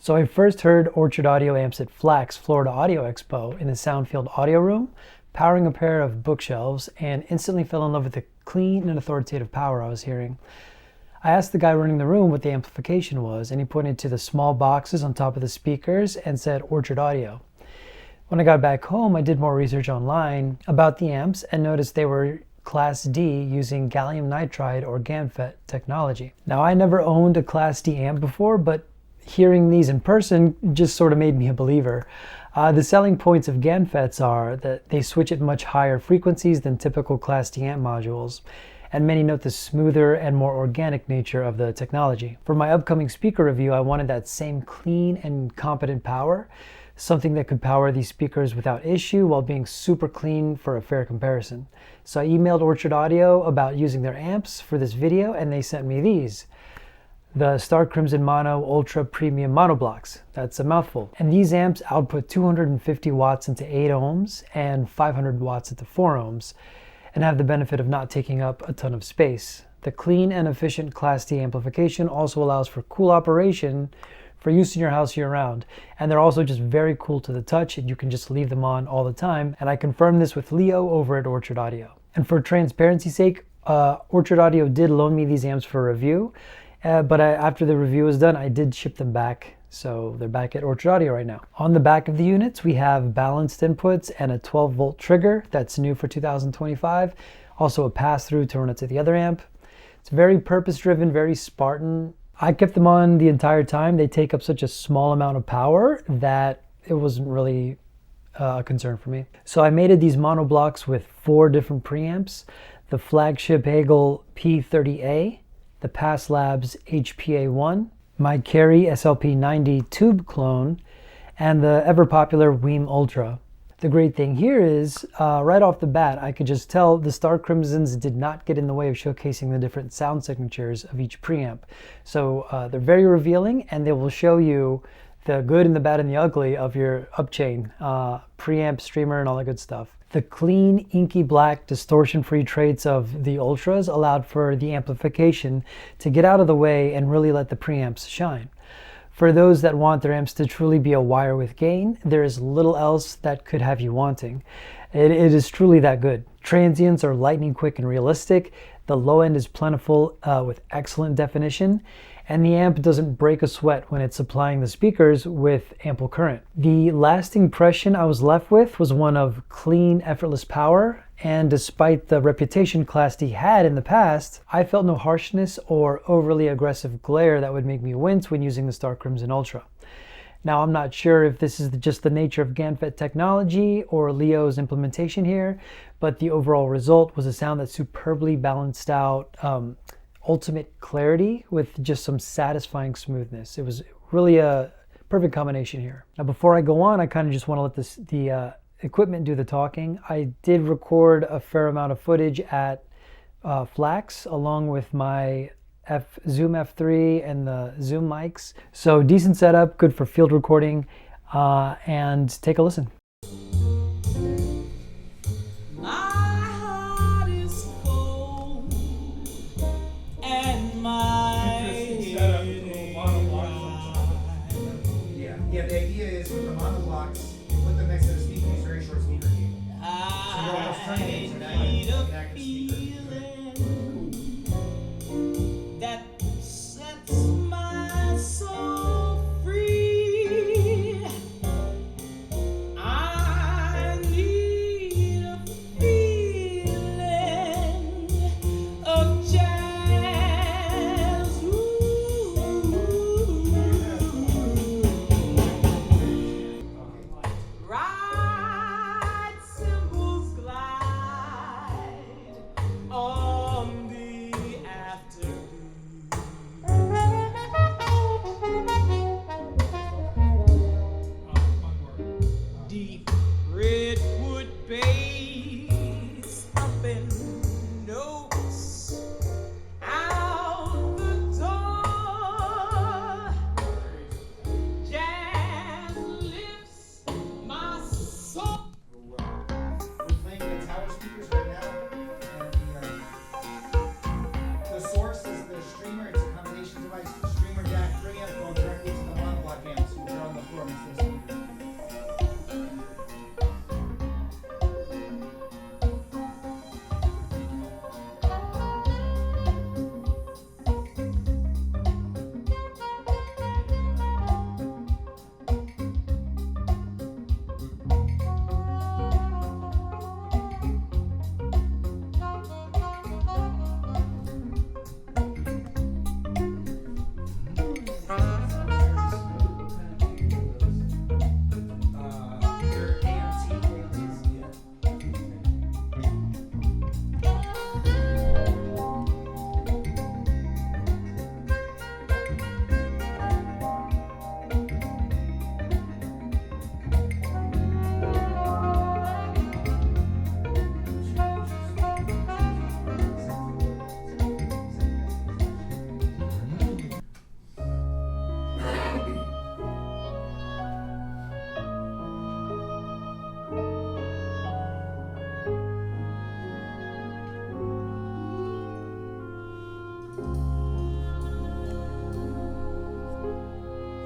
So I first heard Orchard Audio amps at Flax Florida Audio Expo in the Soundfield audio room, powering a pair of bookshelves, and instantly fell in love with the clean and authoritative power I was hearing. I asked the guy running the room what the amplification was, and he pointed to the small boxes on top of the speakers and said Orchard Audio. When I got back home, I did more research online about the amps and noticed they were Class D using gallium nitride or GaNFET technology. Now, I never owned a Class D amp before, but hearing these in person just sort of made me a believer. The selling points of GaNFETs are that they switch at much higher frequencies than typical Class D amp modules, and many note the smoother and more organic nature of the technology. For my upcoming speaker review, I wanted that same clean and competent power, something that could power these speakers without issue while being super clean for a fair comparison. So I emailed Orchard Audio about using their amps for this video, and they sent me these. The Starkrimson Mono Ultra Premium Monoblocks. That's a mouthful. And these amps output 250 watts into 8 ohms and 500 watts into 4 ohms, and have the benefit of not taking up a ton of space. The clean and efficient Class D amplification also allows for cool operation for use in your house year-round, and they're also just very cool to the touch, and you can just leave them on all the time. And I confirmed this with Leo over at Orchard Audio. And for transparency's sake, Orchard Audio did loan me these amps for review, but after the review was done, I did ship them back, so they're back at Orchard Audio right now. On the back of the units, we have balanced inputs and a 12-volt trigger that's new for 2025, also a pass-through to run it to the other amp. It's very purpose-driven, very Spartan. I kept them on the entire time. They take up such a small amount of power that it wasn't really a concern for me. So I mated these monoblocks with 4 different preamps: the flagship Hagel P30A, the Pass Labs HPA1, my Carey SLP90 tube clone, and the ever popular Weem Ultra. The great thing here is, right off the bat, I could just tell the Starkrimsons did not get in the way of showcasing the different sound signatures of each preamp. So they're very revealing, and they will show you the good and the bad and the ugly of your upchain, preamp, streamer, and all that good stuff. The clean, inky black, distortion-free traits of the Ultras allowed for the amplification to get out of the way and really let the preamps shine. For those that want their amps to truly be a wire with gain, there is little else that could have you wanting. It is truly that good. Transients are lightning quick and realistic. The low end is plentiful with excellent definition, and the amp doesn't break a sweat when it's supplying the speakers with ample current. The lasting impression I was left with was one of clean, effortless power, and despite the reputation Class D had in the past, I felt no harshness or overly aggressive glare that would make me wince when using the Starkrimson Ultra. Now, I'm not sure if this is just the nature of GaNFET technology or Leo's implementation here, but the overall result was a sound that superbly balanced out ultimate clarity with just some satisfying smoothness. It was really a perfect combination here. Now, before I go on, I kind of just want to let the equipment do the talking. I did record a fair amount of footage at Flax along with my Zoom F3 and the Zoom mics. So decent setup, good for field recording, and take a listen. Yeah, the idea is with the monoblocks, you put them next to the speaker, use very short speaker cable. So you're almost turning it, so now you have an active speaker. That sets my soul free. I need a feeling of jazz. Ride cymbals glide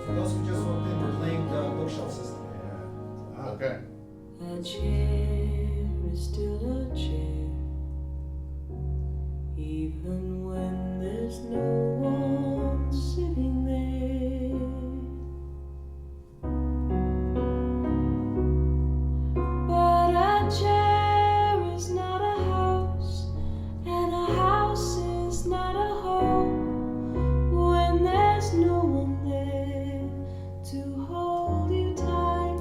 For those who just walked in, we're playing the bookshelf system. Yeah. Okay. A chair is still a chair, even when there's no one sitting there. But a chair is not a house, and a house is not a home when there's no one there to hold you tight,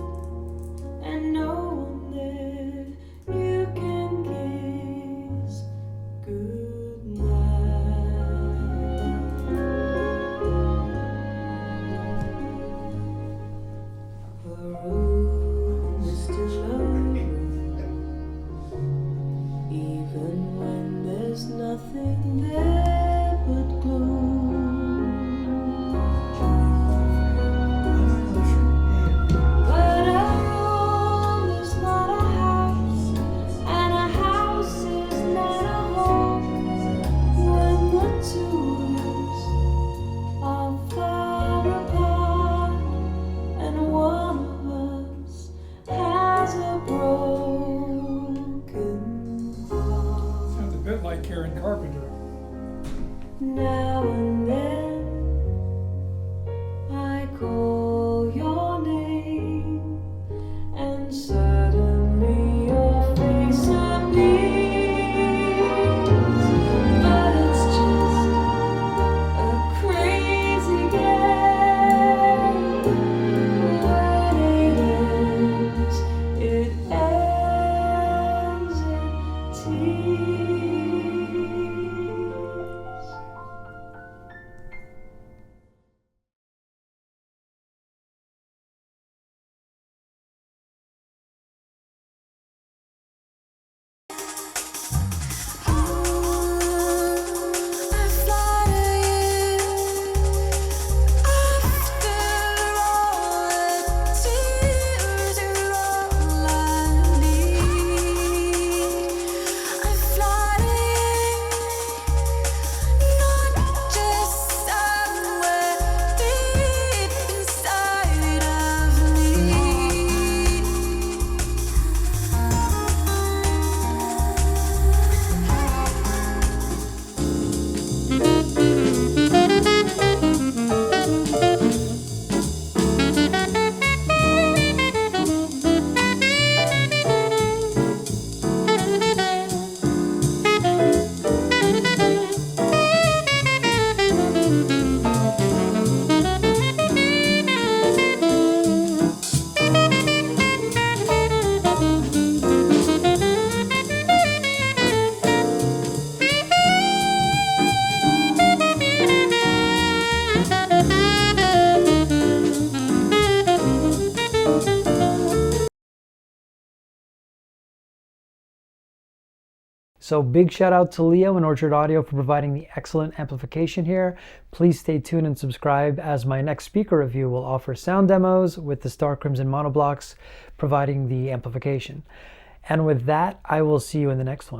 and no one there you can kiss goodnight. A room is still a room, even when there's nothing there but gloom. But a room is not a house, and a house is not a home when the two of us are far apart, and one of us has a broken heart. Sounds a bit like Karen Carpenter. Now and then I call your name, and suddenly your face appears. But it's just a crazy game. When it ends in tears. So big shout out to Leo and Orchard Audio for providing the excellent amplification here. Please stay tuned and subscribe, as my next speaker review will offer sound demos with the Starkrimson monoblocks providing the amplification. And with that, I will see you in the next one.